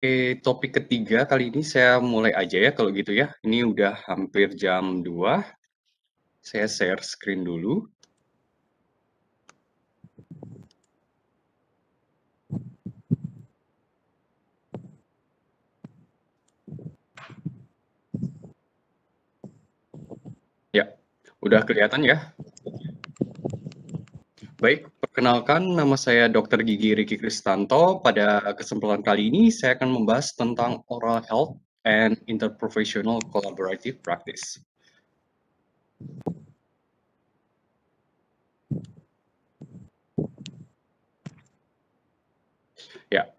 Oke, topik ketiga kali ini saya mulai aja ya kalau gitu ya. Ini udah hampir jam 2. Saya share screen dulu. Ya, udah kelihatan ya? Baik, perkenalkan nama saya Dr. Gigi Riki Kristanto. Pada kesempatan kali ini saya akan membahas tentang oral health and interprofessional collaborative practice. Ya,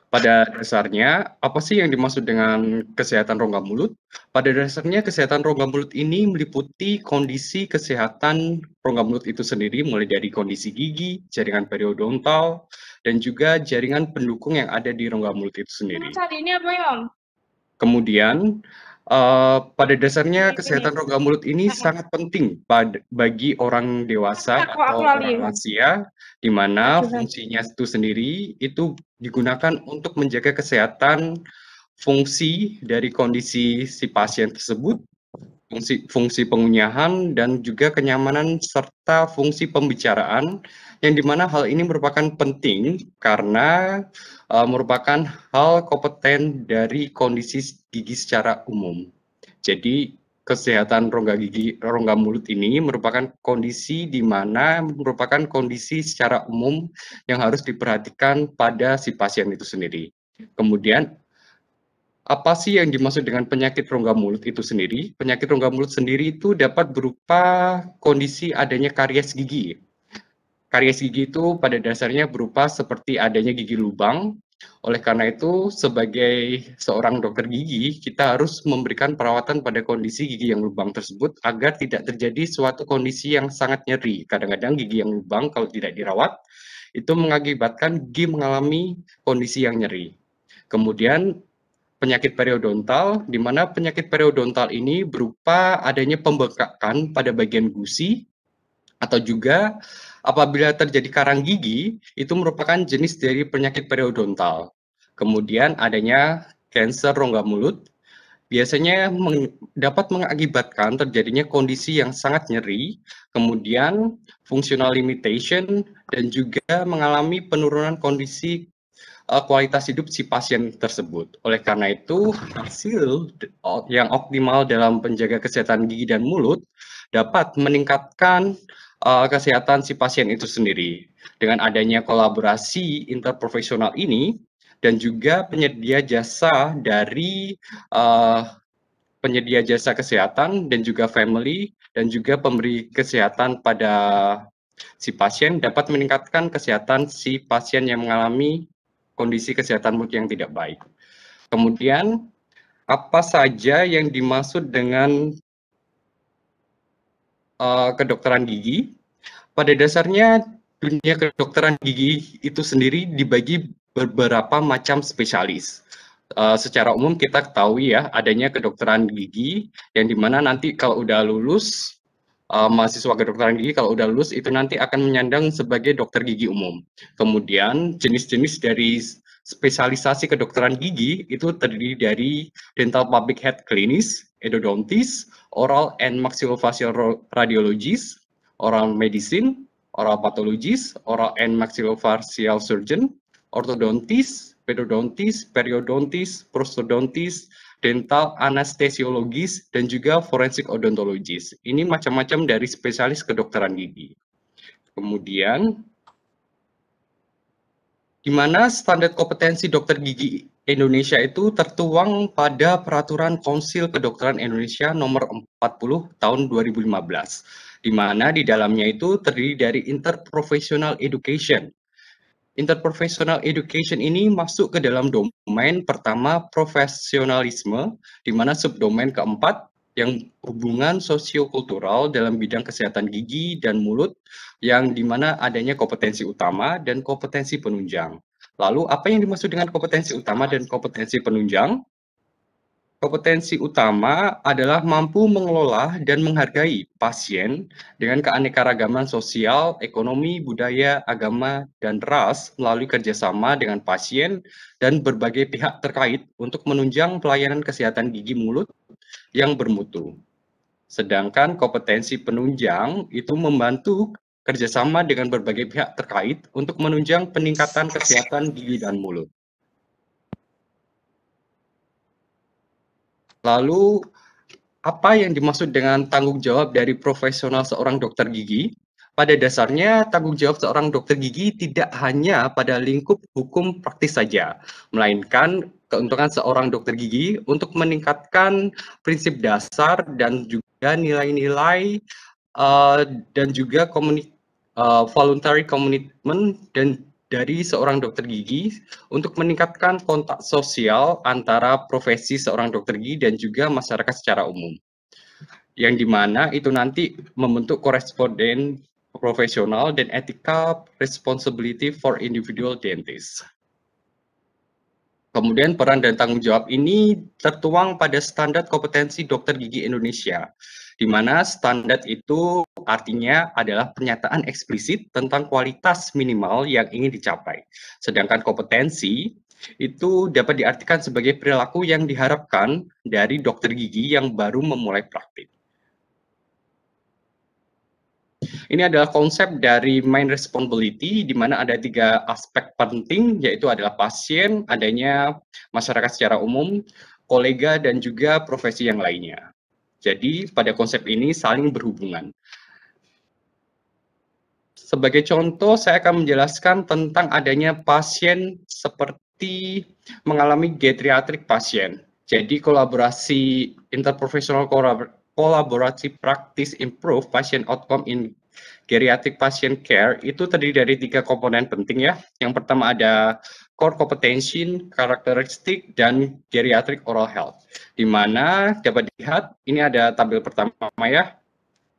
pada dasarnya, apa sih yang dimaksud dengan kesehatan rongga mulut? Pada dasarnya, kesehatan rongga mulut ini meliputi kondisi kesehatan rongga mulut itu sendiri, mulai dari kondisi gigi, jaringan periodontal, dan juga jaringan pendukung yang ada di rongga mulut itu sendiri. Saat ini apa ya, Om? Kemudian, pada dasarnya Ini, kesehatan rongga mulut ini sangat penting bagi orang dewasa aku atau lali. orang lansia, di mana Ajudan. fungsinya itu sendiri itu digunakan untuk menjaga kesehatan fungsi dari kondisi si pasien tersebut, fungsi pengunyahan, dan juga kenyamanan serta fungsi pembicaraan, yang dimana hal ini merupakan penting karena merupakan hal kompeten dari kondisi gigi secara umum. Jadi kesehatan rongga mulut ini merupakan kondisi di mana merupakan kondisi secara umum yang harus diperhatikan pada si pasien itu sendiri. Kemudian apa sih yang dimaksud dengan penyakit rongga mulut itu sendiri? Penyakit rongga mulut sendiri itu dapat berupa kondisi adanya karies gigi. Karies gigi itu pada dasarnya berupa seperti adanya gigi lubang. Oleh karena itu, sebagai seorang dokter gigi, kita harus memberikan perawatan pada kondisi gigi yang lubang tersebut agar tidak terjadi suatu kondisi yang sangat nyeri. Kadang-kadang gigi yang lubang kalau tidak dirawat, itu mengakibatkan gigi mengalami kondisi yang nyeri. Kemudian penyakit periodontal, di mana penyakit periodontal ini berupa adanya pembengkakan pada bagian gusi, atau juga apabila terjadi karang gigi, itu merupakan jenis dari penyakit periodontal. Kemudian adanya kanker rongga mulut, biasanya dapat mengakibatkan terjadinya kondisi yang sangat nyeri, kemudian functional limitation, dan juga mengalami penurunan kondisi kualitas hidup si pasien tersebut. Oleh karena itu, hasil yang optimal dalam penjaga kesehatan gigi dan mulut dapat meningkatkan kesehatan si pasien itu sendiri. Dengan adanya kolaborasi interprofesional ini dan juga penyedia jasa dari penyedia jasa kesehatan dan juga family dan juga pemberi kesehatan pada si pasien dapat meningkatkan kesehatan si pasien yang mengalami kondisi kesehatan mulut yang tidak baik. Kemudian, apa saja yang dimaksud dengan kedokteran gigi? Pada dasarnya, dunia kedokteran gigi itu sendiri dibagi beberapa macam spesialis. Secara umum kita ketahui ya, adanya kedokteran gigi yang dimana nanti kalau udah lulus, mahasiswa kedokteran gigi kalau udah lulus itu nanti akan menyandang sebagai dokter gigi umum. Kemudian jenis-jenis dari spesialisasi kedokteran gigi itu terdiri dari dental public health clinics, endodontis, oral and maxillofacial radiologist, oral medicine, oral pathologist, oral and maxillofacial surgeon, ortodontis, pedodontis, periodontis, prostodontis, dental anestesiologis, dan juga forensik odontologis. Ini macam-macam dari spesialis kedokteran gigi. Kemudian, di mana standar kompetensi dokter gigi Indonesia itu tertuang pada Peraturan Konsil Kedokteran Indonesia Nomor 40 Tahun 2015, di mana di dalamnya itu terdiri dari interprofessional education. Interprofessional education ini masuk ke dalam domain pertama profesionalisme, di mana subdomain keempat yang hubungan sosiokultural dalam bidang kesehatan gigi dan mulut, yang dimana adanya kompetensi utama dan kompetensi penunjang. Lalu apa yang dimaksud dengan kompetensi utama dan kompetensi penunjang? Kompetensi utama adalah mampu mengelola dan menghargai pasien dengan keanekaragaman sosial, ekonomi, budaya, agama, dan ras melalui kerjasama dengan pasien dan berbagai pihak terkait untuk menunjang pelayanan kesehatan gigi mulut yang bermutu. Sedangkan kompetensi penunjang itu membantu kerjasama dengan berbagai pihak terkait untuk menunjang peningkatan kesehatan gigi dan mulut. Lalu, apa yang dimaksud dengan tanggung jawab dari profesional seorang dokter gigi? Pada dasarnya, tanggung jawab seorang dokter gigi tidak hanya pada lingkup hukum praktis saja, melainkan keuntungan seorang dokter gigi untuk meningkatkan prinsip dasar dan juga nilai-nilai dan juga voluntary commitment dan dari seorang dokter gigi untuk meningkatkan kontak sosial antara profesi seorang dokter gigi dan juga masyarakat secara umum. Yang dimana itu nanti membentuk koresponden profesional dan ethical responsibility for individual dentists. Kemudian peran dan tanggung jawab ini tertuang pada standar kompetensi dokter gigi Indonesia, di mana standar itu artinya adalah pernyataan eksplisit tentang kualitas minimal yang ingin dicapai. Sedangkan kompetensi itu dapat diartikan sebagai perilaku yang diharapkan dari dokter gigi yang baru memulai praktik. Ini adalah konsep dari main responsibility, di mana ada 3 aspek penting, yaitu adalah pasien, adanya masyarakat secara umum, kolega, dan juga profesi yang lainnya. Jadi, pada konsep ini saling berhubungan. Sebagai contoh, saya akan menjelaskan tentang adanya pasien seperti mengalami geriatrik pasien. Jadi, kolaborasi interprofesional kolaborasi praktis improve patient outcome in geriatric patient care itu terdiri dari 3 komponen penting ya. Yang pertama ada core competency, karakteristik, dan geriatric oral health. Di mana dapat dilihat, ini ada tabel pertama ya,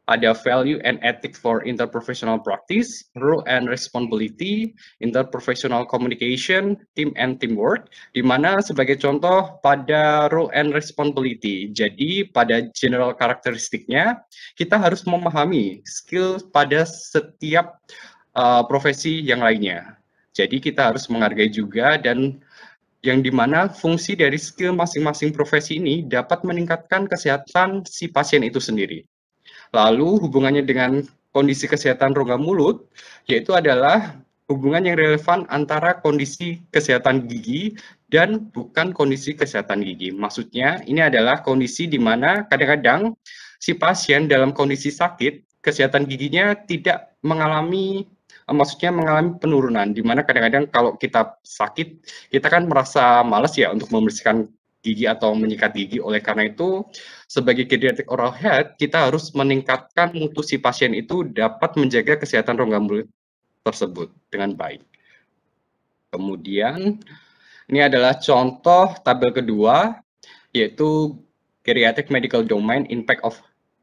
ada value and ethic for interprofessional practice, role and responsibility, interprofessional communication, team and teamwork, di mana sebagai contoh pada role and responsibility. Jadi pada general karakteristiknya, kita harus memahami skill pada setiap profesi yang lainnya. Jadi kita harus menghargai juga dan yang dimana fungsi dari skill masing-masing profesi ini dapat meningkatkan kesehatan si pasien itu sendiri. Lalu hubungannya dengan kondisi kesehatan rongga mulut, yaitu adalah hubungan yang relevan antara kondisi kesehatan gigi dan bukan kondisi kesehatan gigi. Maksudnya ini adalah kondisi di mana kadang-kadang si pasien dalam kondisi sakit, kesehatan giginya tidak mengalami maksudnya mengalami penurunan, di mana kadang-kadang kalau kita sakit, kita kan merasa malas ya untuk membersihkan gigi atau menyikat gigi. Oleh karena itu, sebagai geriatric oral health, kita harus meningkatkan mutu si pasien itu dapat menjaga kesehatan rongga mulut tersebut dengan baik. Kemudian, ini adalah contoh tabel kedua, yaitu Geriatric Medical Domain Impact of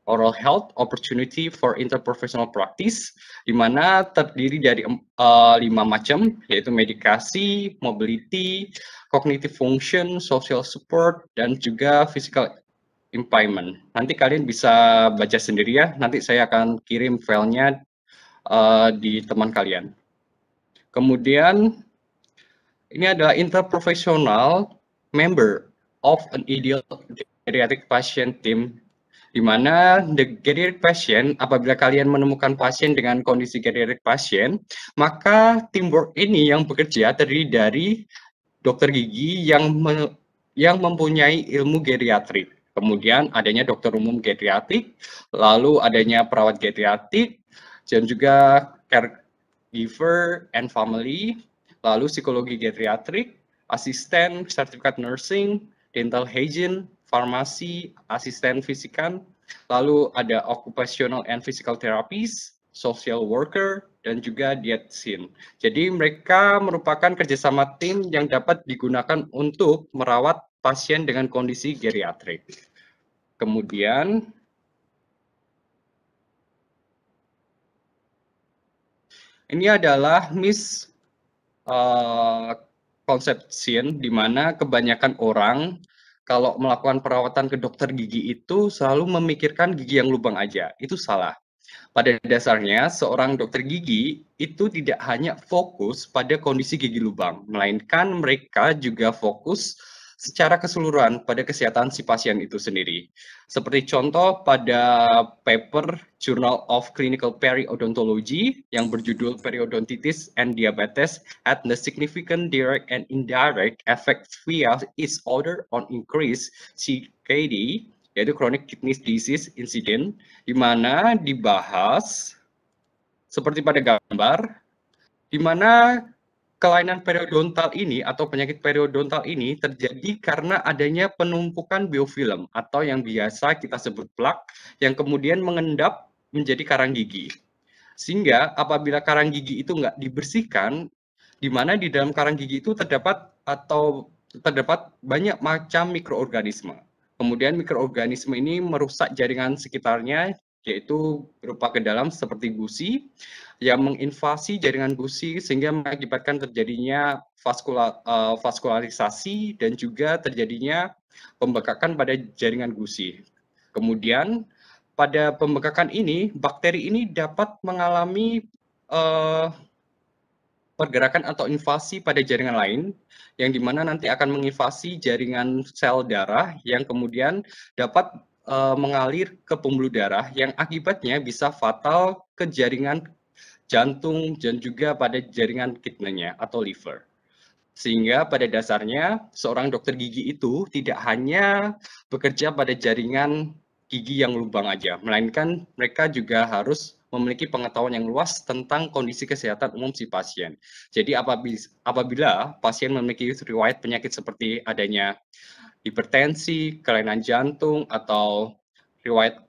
Oral Health Opportunity for Interprofessional Practice, di mana terdiri dari 5 macam, yaitu medikasi, mobility, cognitive function, social support, dan juga physical impairment. Nanti kalian bisa baca sendiri ya, nanti saya akan kirim filenya di teman kalian. Kemudian, ini adalah interprofessional member of an ideal geriatric patient team, di mana the geriatric patient, apabila kalian menemukan pasien dengan kondisi geriatric patient, maka teamwork ini yang bekerja terdiri dari dokter gigi yang mempunyai ilmu geriatrik. Kemudian adanya dokter umum geriatrik, lalu adanya perawat geriatrik, dan juga caregiver and family, lalu psikologi geriatrik, asisten, sertifikat nursing, dental hygiene, farmasi, asisten fisikan, lalu ada occupational and physical therapist, social worker, dan juga dietitian. Jadi mereka merupakan kerjasama tim yang dapat digunakan untuk merawat pasien dengan kondisi geriatrik. Kemudian, ini adalah misconception di mana kebanyakan orang kalau melakukan perawatan ke dokter gigi itu selalu memikirkan gigi yang lubang aja, itu salah. Pada dasarnya, seorang dokter gigi itu tidak hanya fokus pada kondisi gigi lubang, melainkan mereka juga fokus secara keseluruhan pada kesehatan si pasien itu sendiri. Seperti contoh pada paper Journal of Clinical Periodontology yang berjudul Periodontitis and Diabetes at the Significant Direct and Indirect Effects via its order on increase CKD, yaitu Chronic Kidney Disease Incident, di mana dibahas seperti pada gambar, di mana kelainan periodontal ini atau penyakit periodontal ini terjadi karena adanya penumpukan biofilm atau yang biasa kita sebut plak yang kemudian mengendap menjadi karang gigi. Sehingga apabila karang gigi itu nggak dibersihkan, di mana di dalam karang gigi itu terdapat banyak macam mikroorganisme. Kemudian mikroorganisme ini merusak jaringan sekitarnya, yaitu berupa ke dalam seperti gusi, yang menginvasi jaringan gusi sehingga mengakibatkan terjadinya vaskularisasi dan juga terjadinya pembekakan pada jaringan gusi. Kemudian pada pembekakan ini, bakteri ini dapat mengalami pergerakan atau invasi pada jaringan lain, yang dimana nanti akan menginvasi jaringan sel darah yang kemudian dapat mengalir ke pembuluh darah yang akibatnya bisa fatal ke jaringan jantung dan juga pada jaringan kidney-nya atau liver. Sehingga pada dasarnya seorang dokter gigi itu tidak hanya bekerja pada jaringan gigi yang lubang aja, melainkan mereka juga harus memiliki pengetahuan yang luas tentang kondisi kesehatan umum si pasien. Jadi apabila pasien memiliki riwayat penyakit seperti adanya hipertensi, kelainan jantung, atau riwayat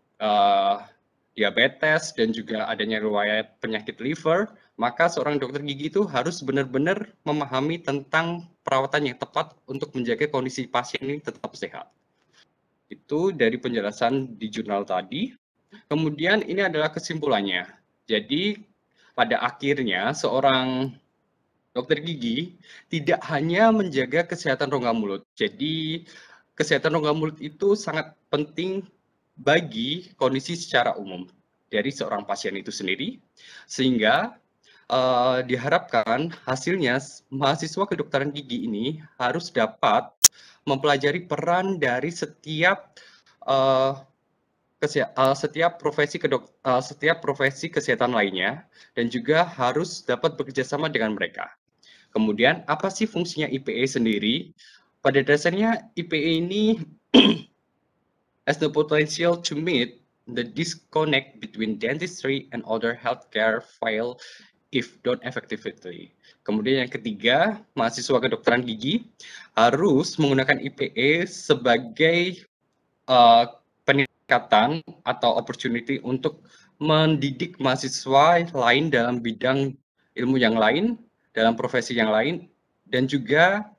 diabetes dan juga adanya riwayat penyakit liver, maka seorang dokter gigi itu harus benar-benar memahami tentang perawatan yang tepat untuk menjaga kondisi pasien ini tetap sehat. Itu dari penjelasan di jurnal tadi. Kemudian ini adalah kesimpulannya. Jadi pada akhirnya seorang dokter gigi tidak hanya menjaga kesehatan rongga mulut. Jadi kesehatan rongga mulut itu sangat penting bagi kondisi secara umum dari seorang pasien itu sendiri, sehingga diharapkan hasilnya mahasiswa kedokteran gigi ini harus dapat mempelajari peran dari setiap uh, setiap profesi kesehatan lainnya dan juga harus dapat bekerja sama dengan mereka. Kemudian apa sih fungsinya IPE sendiri? Pada dasarnya IPE ini has the potential to meet the disconnect between dentistry and other healthcare file if done effectively. Kemudian yang ketiga, mahasiswa kedokteran gigi harus menggunakan IPE sebagai peningkatan atau opportunity untuk mendidik mahasiswa lain dalam bidang ilmu yang lain, dalam profesi yang lain, dan juga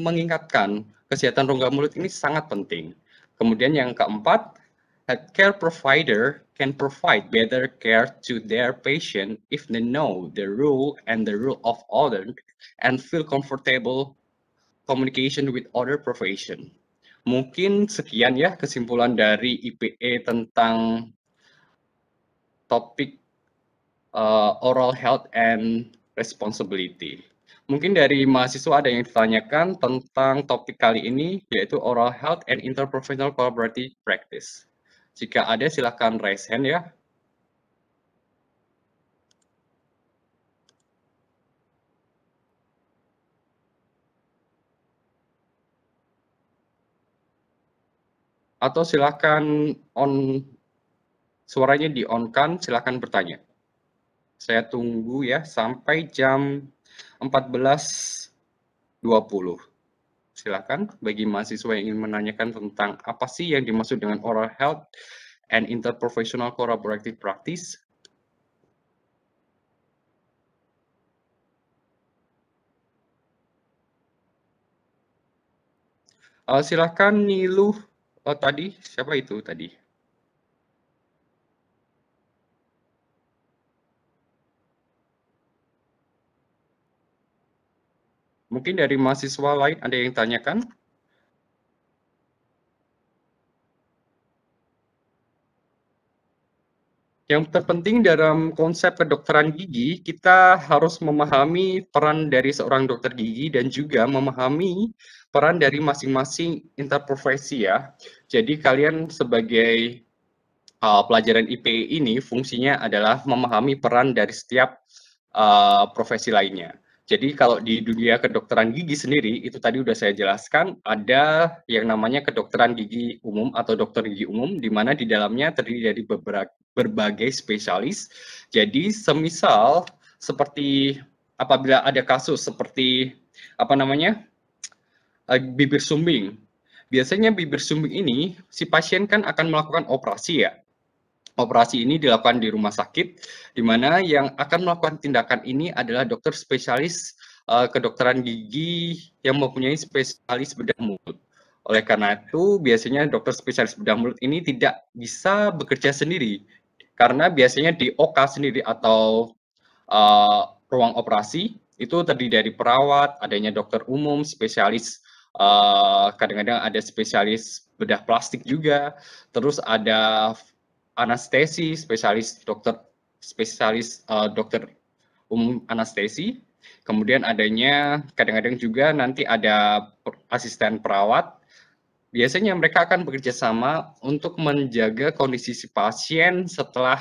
mengingatkan kesehatan rongga mulut ini sangat penting. Kemudian yang keempat, healthcare provider can provide better care to their patient if they know the rule of order and feel comfortable communication with other profession. Mungkin sekian ya kesimpulan dari IPE tentang topik oral health and responsibility. Mungkin dari mahasiswa ada yang ditanyakan tentang topik kali ini, yaitu oral health and interprofessional collaborative practice. Jika ada, silakan raise hand ya. Atau silakan suaranya di-on-kan, silakan bertanya. Saya tunggu ya sampai jam 14.20. Silakan bagi mahasiswa yang ingin menanyakan tentang apa sih yang dimaksud dengan oral health and interprofessional collaborative practice. Silakan Niluh. Tadi siapa itu tadi? Mungkin dari mahasiswa lain ada yang tanyakan? Yang terpenting dalam konsep kedokteran gigi, kita harus memahami peran dari seorang dokter gigi dan juga memahami peran dari masing-masing interprofesi ya. Jadi kalian sebagai pelajaran IPE ini fungsinya adalah memahami peran dari setiap profesi lainnya. Jadi kalau di dunia kedokteran gigi sendiri, itu tadi udah saya jelaskan, ada yang namanya kedokteran gigi umum atau dokter gigi umum, di mana di dalamnya terdiri dari berbagai spesialis. Jadi semisal seperti apabila ada kasus seperti apa namanya bibir sumbing. Biasanya bibir sumbing ini si pasien kan akan melakukan operasi ya. Operasi ini dilakukan di rumah sakit, di mana yang akan melakukan tindakan ini adalah dokter spesialis kedokteran gigi yang mempunyai spesialis bedah mulut. Oleh karena itu, biasanya dokter spesialis bedah mulut ini tidak bisa bekerja sendiri, karena biasanya di OK sendiri atau ruang operasi itu terdiri dari perawat, adanya dokter umum, spesialis kadang-kadang ada spesialis bedah plastik juga, terus ada anestesi, spesialis dokter umum anestesi. Kemudian adanya kadang-kadang juga nanti ada asisten perawat. Biasanya mereka akan bekerja sama untuk menjaga kondisi si pasien setelah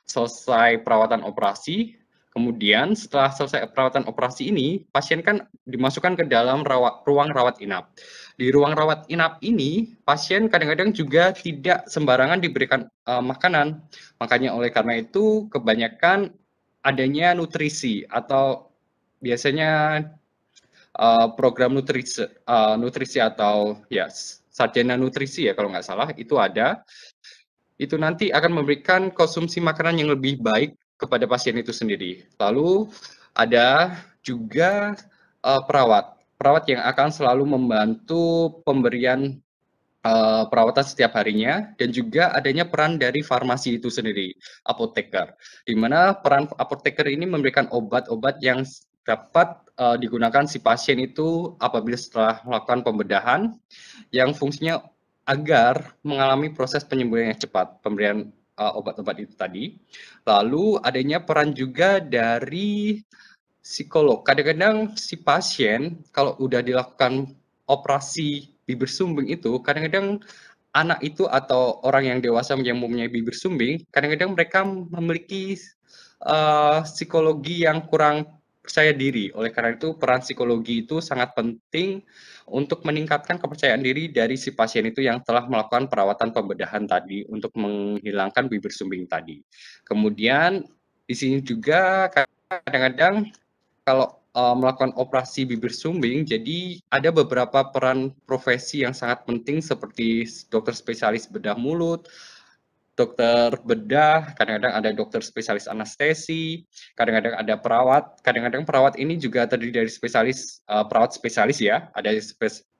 selesai perawatan operasi. Kemudian setelah selesai perawatan operasi ini, pasien kan dimasukkan ke dalam ruang rawat inap. Di ruang rawat inap ini, pasien kadang-kadang juga tidak sembarangan diberikan makanan. Makanya oleh karena itu, kebanyakan adanya nutrisi atau biasanya program nutrisi atau ya sarjana nutrisi ya kalau nggak salah itu ada, itu nanti akan memberikan konsumsi makanan yang lebih baik kepada pasien itu sendiri. Lalu ada juga perawat yang akan selalu membantu pemberian perawatan setiap harinya dan juga adanya peran dari farmasi itu sendiri, apoteker. Di mana peran apoteker ini memberikan obat-obat yang dapat digunakan si pasien itu apabila setelah melakukan pembedahan yang fungsinya agar mengalami proses penyembuhan yang cepat, pemberian obat-obat itu tadi. Lalu adanya peran juga dari psikolog. Kadang-kadang si pasien kalau udah dilakukan operasi bibir sumbing itu, kadang-kadang anak itu atau orang yang dewasa yang mempunyai bibir sumbing, kadang-kadang mereka memiliki psikologi yang kurang percaya diri. Oleh karena itu, peran psikologi itu sangat penting untuk meningkatkan kepercayaan diri dari si pasien itu yang telah melakukan perawatan pembedahan tadi untuk menghilangkan bibir sumbing tadi. Kemudian di sini juga kadang-kadang kalau melakukan operasi bibir sumbing, jadi ada beberapa peran profesi yang sangat penting seperti dokter spesialis bedah mulut, dokter bedah, kadang-kadang ada dokter spesialis anestesi, kadang-kadang ada perawat. Kadang-kadang perawat ini juga terdiri dari spesialis perawat spesialis ya, ada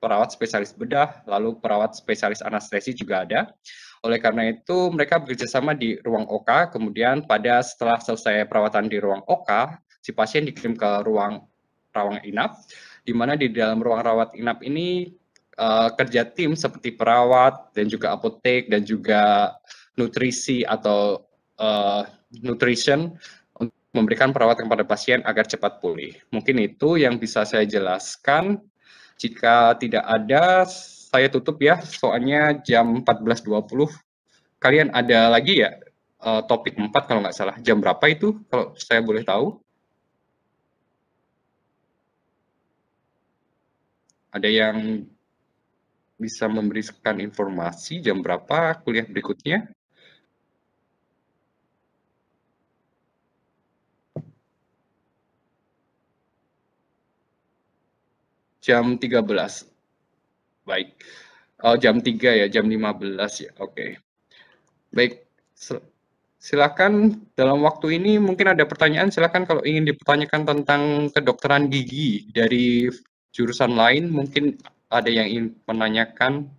perawat spesialis bedah, lalu perawat spesialis anestesi juga ada. Oleh karena itu, mereka bekerja sama di ruang OK, kemudian setelah selesai perawatan di ruang OK, si pasien dikirim ke ruang rawat inap, di mana di dalam ruang rawat inap ini kerja tim seperti perawat dan juga apotek dan juga nutrisi atau nutrition untuk memberikan perawatan kepada pasien agar cepat pulih. Mungkin itu yang bisa saya jelaskan. Jika tidak ada, saya tutup ya, soalnya jam 14.20. Kalian ada lagi ya topik 4 kalau nggak salah. Jam berapa itu kalau saya boleh tahu? Ada yang bisa memberikan informasi jam berapa kuliah berikutnya? Jam 13. Baik. Oh, jam 3 ya, jam 15 ya. Oke. Baik. Silakan dalam waktu ini mungkin ada pertanyaan, silakan kalau ingin dipertanyakan tentang kedokteran gigi dari jurusan lain, mungkin ada yang ingin menanyakan.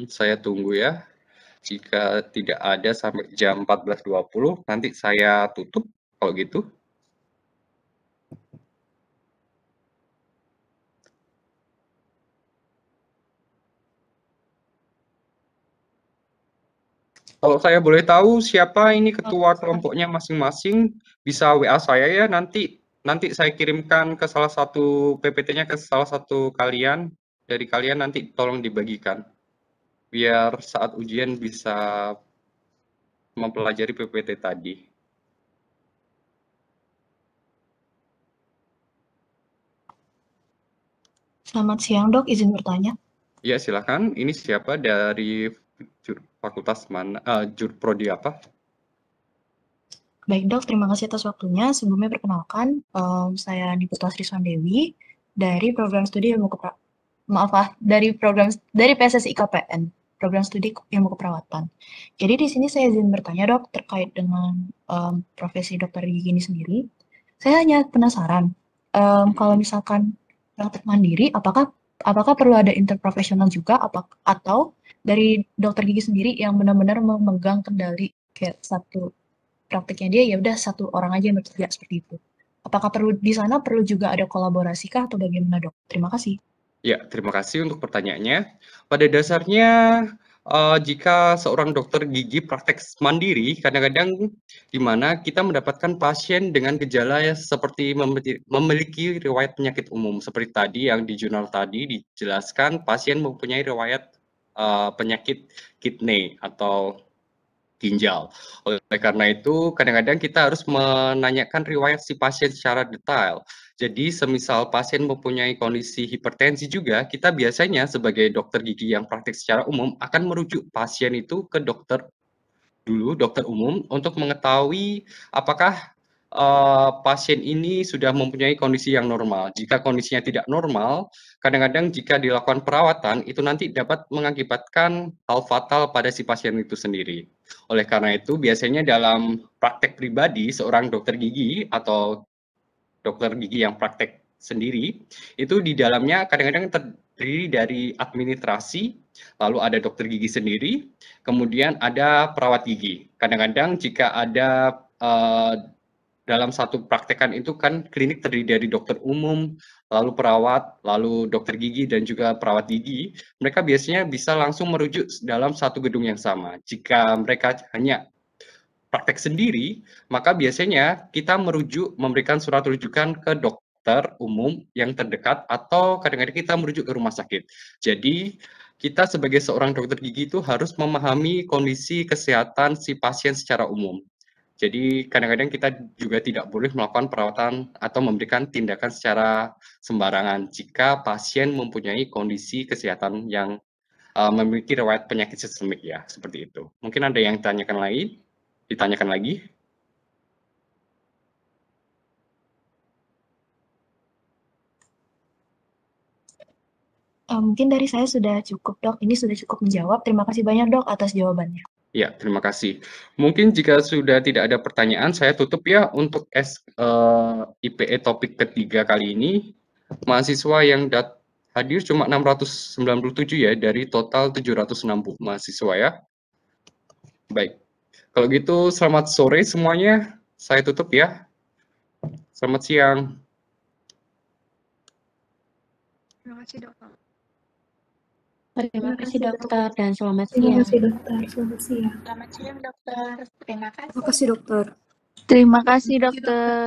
Saya tunggu ya. Jika tidak ada sampai jam 14.20, nanti saya tutup kalau gitu. Kalau saya boleh tahu siapa ini ketua kelompoknya masing-masing, bisa WA saya ya, nanti saya kirimkan ke salah satu PPT-nya ke salah satu kalian, dari kalian nanti tolong dibagikan, biar saat ujian bisa mempelajari PPT tadi. Selamat siang dok, izin bertanya. Ya silakan, ini siapa dari fakultas mana, prodi apa? Baik dok, terima kasih atas waktunya. Sebelumnya perkenalkan, saya Niputra Sriswandewi dari program studi ilmu dari PSSI KPN, program studi ilmu keperawatan. Jadi di sini saya izin bertanya dok terkait dengan profesi dokter gigi ini sendiri. Saya hanya penasaran, kalau misalkan praktek mandiri, apakah perlu ada interprofesional juga, atau dari dokter gigi sendiri yang benar-benar memegang kendali kayak satu prakteknya dia ya udah satu orang aja yang bekerja seperti itu. Apakah di sana perlu juga ada kolaborasi kah atau bagaimana dok? Terima kasih. Ya, terima kasih untuk pertanyaannya. Pada dasarnya, jika seorang dokter gigi praktek mandiri, kadang-kadang di mana kita mendapatkan pasien dengan gejala seperti memiliki riwayat penyakit umum. Seperti tadi yang di jurnal tadi dijelaskan pasien mempunyai riwayat penyakit kidney atau ginjal. Oleh karena itu, kadang-kadang kita harus menanyakan riwayat si pasien secara detail. Jadi, semisal pasien mempunyai kondisi hipertensi juga, kita biasanya sebagai dokter gigi yang praktik secara umum akan merujuk pasien itu ke dokter dokter umum untuk mengetahui apakah pasien ini sudah mempunyai kondisi yang normal. Jika kondisinya tidak normal, kadang-kadang jika dilakukan perawatan itu nanti dapat mengakibatkan hal fatal pada si pasien itu sendiri. Oleh karena itu, biasanya dalam praktek pribadi seorang dokter gigi atau dokter gigi yang praktek sendiri, itu di dalamnya kadang-kadang terdiri dari administrasi, lalu ada dokter gigi sendiri, kemudian ada perawat gigi. Kadang-kadang jika ada dalam satu praktekan itu kan klinik terdiri dari dokter umum, lalu perawat, lalu dokter gigi dan juga perawat gigi. Mereka biasanya bisa langsung merujuk dalam satu gedung yang sama. Jika mereka hanya praktek sendiri, maka biasanya kita memberikan surat rujukan ke dokter umum yang terdekat atau kadang-kadang kita merujuk ke rumah sakit. Jadi, kita sebagai seorang dokter gigi itu harus memahami kondisi kesehatan si pasien secara umum. Jadi, kadang-kadang kita juga tidak boleh melakukan perawatan atau memberikan tindakan secara sembarangan jika pasien mempunyai kondisi kesehatan yang memiliki riwayat penyakit sistemik ya, seperti itu. Mungkin ada yang ditanyakan lagi? Mungkin dari saya sudah cukup dok, ini sudah cukup menjawab. Terima kasih banyak dok atas jawabannya. Ya, terima kasih. Mungkin jika sudah tidak ada pertanyaan, saya tutup ya untuk IPE topik ketiga kali ini. Mahasiswa yang hadir cuma 697 ya, dari total 760 mahasiswa ya. Baik, kalau gitu selamat sore semuanya. Saya tutup ya. Selamat siang. Terima kasih dokter. Terima kasih dokter dan selamat Terima siang. kasih dokter, selamat siang. Selamat siang dokter. Terima kasih. Terima kasih dokter. Terima kasih dokter.